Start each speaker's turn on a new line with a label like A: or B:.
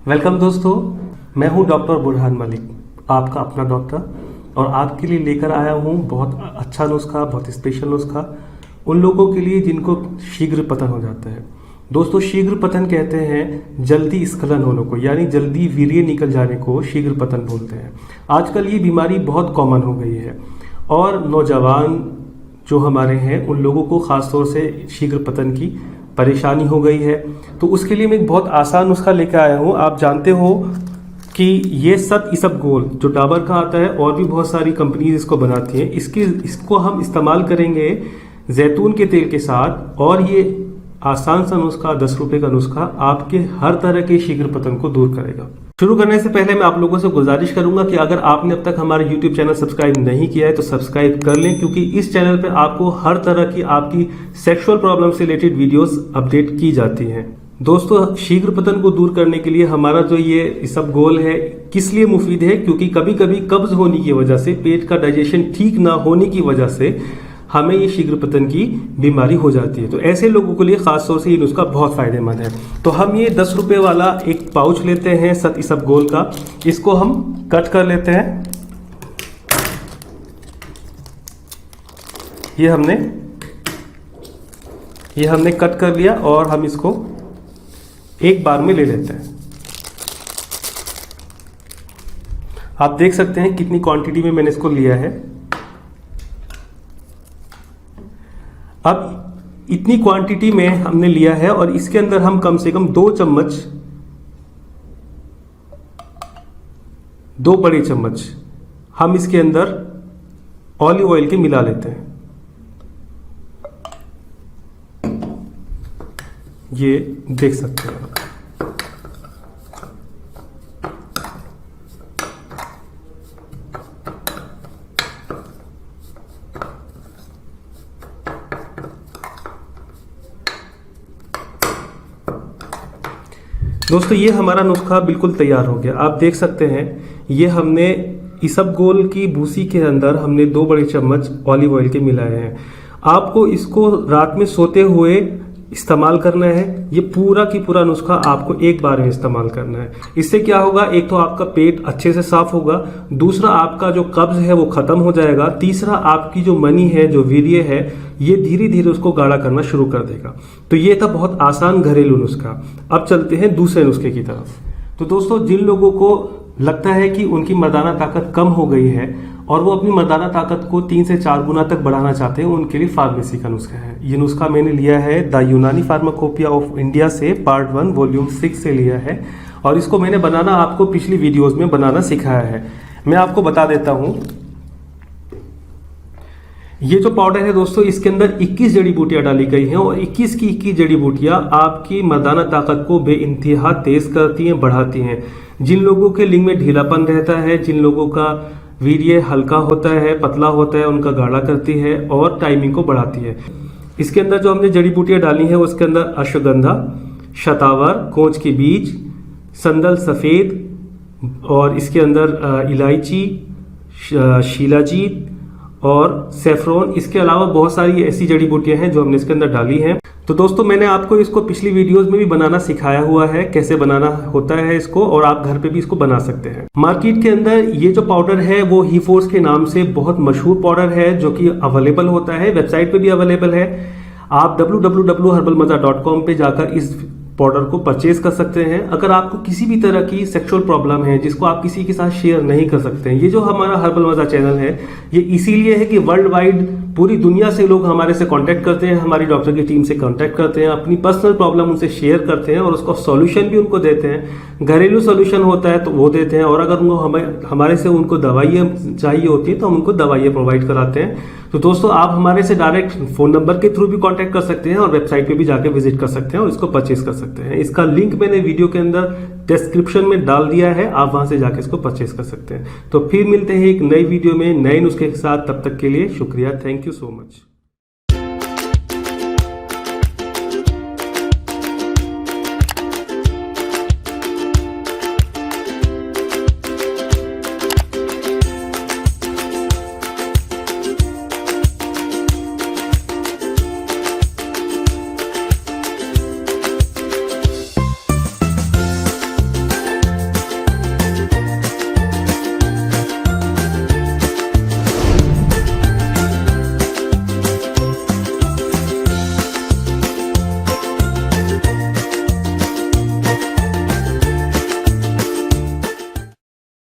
A: Welcome दोस्तों, मैं हूं डॉक्टर बुरहान मलिक, आपका अपना डॉक्टर, और आपके लिए लेकर आया हूं बहुत अच्छा नुस्खा, बहुत स्पेशल नुस्खा उन लोगों के लिए जिनको शीघ्र पतन हो जाता है। दोस्तों, शीघ्र पतन कहते हैं जल्दी स्खलन होने को, यानी जल्दी वीर्य निकल जाने को शीघ्र पतन बोलते हैं। आजकल ये बीमारी बहुत कॉमन हो गई है और नौजवान जो हमारे हैं उन लोगों को खासतौर से शीघ्र पतन की परेशानी हो गई है। तो उसके लिए मैं एक बहुत आसान नुस्खा लेकर आया हूँ। आप जानते हो कि ये सत इसबगोल जो डाबर का आता है और भी बहुत सारी कंपनीज इसको बनाती हैं, इसको हम इस्तेमाल करेंगे जैतून के तेल के साथ, और ये आसान सा नुस्खा 10 रुपए का नुस्खा आपके हर तरह के शीघ्र पतन को दूर करेगा। शुरू करने से पहले मैं आप लोगों से गुजारिश करूंगा कि अगर आपने अब तक हमारा YouTube चैनल सब्सक्राइब नहीं किया है तो सब्सक्राइब कर लें, क्योंकि इस चैनल पे आपको हर तरह की आपकी सेक्सुअल प्रॉब्लम से रिलेटेड वीडियोस अपडेट की जाती हैं। दोस्तों, शीघ्र पतन को दूर करने के लिए हमारा जो ये इसबगोल है किस लिए मुफीद है, क्योंकि कभी कभी कब्ज होने की वजह से, पेट का डाइजेशन ठीक ना होने की वजह से हमें ये शीघ्र पतन की बीमारी हो जाती है। तो ऐसे लोगों के लिए खास तौर से ये नुस्खा बहुत फायदेमंद है। तो हम ये 10 रुपए वाला एक पाउच लेते हैं सत इसबगोल का, इसको हम कट कर लेते हैं। ये हमने कट कर लिया और हम इसको एक बार में ले लेते हैं। आप देख सकते हैं कितनी क्वांटिटी में मैंने इसको लिया है। अब इतनी क्वांटिटी में हमने लिया है और इसके अंदर हम कम से कम 2 बड़े चम्मच हम इसके अंदर ऑलिव ऑयल के मिला लेते हैं। ये देख सकते हैं। दोस्तों, ये हमारा नुस्खा बिल्कुल तैयार हो गया। आप देख सकते हैं ये हमने इसबगोल की भूसी के अंदर हमने 2 बड़े चम्मच ऑलिव ऑयल के मिलाए हैं। आपको इसको रात में सोते हुए इस्तेमाल करना है। ये पूरा की पूरा नुस्खा आपको एक बार में इस्तेमाल करना है। इससे क्या होगा, एक तो आपका पेट अच्छे से साफ होगा, दूसरा आपका जो कब्ज है वो खत्म हो जाएगा, तीसरा आपकी जो मनी है, जो वीर्य है, ये धीरे धीरे उसको गाढ़ा करना शुरू कर देगा। तो ये था बहुत आसान घरेलू नुस्खा। अब चलते हैं दूसरे नुस्खे की तरफ। तो दोस्तों, जिन लोगों को लगता है कि उनकी मर्दाना ताकत कम हो गई है और वो अपनी मर्दाना ताकत को 3 से 4 गुना तक बढ़ाना चाहते हैं, उनके लिए फार्मेसी का नुस्खा है। ये नुस्खा मैंने लिया है द यूनानी फार्माकोपिया ऑफ इंडिया से, पार्ट 1 वॉल्यूम 6 से लिया है, और इसको मैंने बनाना आपको पिछली वीडियोस में बनाना सिखाया है। मैं आपको बता देता हूं, ये जो पाउडर है दोस्तों, इसके अंदर 21 जड़ी बूटियां डाली गई हैं और 21 की 21 जड़ी बूटियां आपकी मर्दाना ताकत को बेइंतहा तेज करती हैं, बढ़ाती हैं। जिन लोगों के लिंग में ढीलापन रहता है, जिन लोगों का वीर्य हल्का होता है, पतला होता है, उनका गाढ़ा करती है और टाइमिंग को बढ़ाती है। इसके अंदर जो हमने जड़ी बूटियां डाली हैं उसके अंदर अश्वगंधा, शतावर, कोंच के बीज, संदल सफेद, और इसके अंदर इलायची, शिलाजीत और सेफ्रॉन। इसके अलावा बहुत सारी ऐसी जड़ी बूटियां हैं जो हमने इसके अंदर डाली हैं। तो दोस्तों, मैंने आपको इसको पिछली वीडियोस में भी बनाना सिखाया हुआ है, कैसे बनाना होता है इसको, और आप घर पे भी इसको बना सकते हैं। मार्केट के अंदर ये जो पाउडर है वो ही फोर्स के नाम से बहुत मशहूर पाउडर है, जो कि अवेलेबल होता है, वेबसाइट पे भी अवेलेबल है। आप www.herbalmaza.com पे जाकर इस पाउडर को परचेज कर सकते हैं। अगर आपको किसी भी तरह की सेक्सुअल प्रॉब्लम है जिसको आप किसी के साथ शेयर नहीं कर सकते हैं, ये जो हमारा हर्बल मजा चैनल है ये इसीलिए है कि वर्ल्ड वाइड पूरी दुनिया से लोग हमारे से कांटेक्ट करते हैं, हमारी डॉक्टर की टीम से कांटेक्ट करते हैं, अपनी पर्सनल प्रॉब्लम उनसे शेयर करते हैं और उसका सॉल्यूशन भी उनको देते हैं। घरेलू सॉल्यूशन होता है तो वो देते हैं, और अगर उनको हमारे से उनको दवाइयाँ चाहिए होती है तो हम उनको दवाइयाँ प्रोवाइड कराते हैं। तो दोस्तों, आप हमारे से डायरेक्ट फोन नंबर के थ्रू भी कांटेक्ट कर सकते हैं और वेबसाइट पे भी जाके विजिट कर सकते हैं और इसको परचेज कर सकते हैं। इसका लिंक मैंने वीडियो के अंदर डिस्क्रिप्शन में डाल दिया है, आप वहां से जाके इसको परचेज कर सकते हैं। तो फिर मिलते हैं एक नई वीडियो में नए नुस्खे के साथ। तब तक के लिए शुक्रिया, थैंक यू सो मच।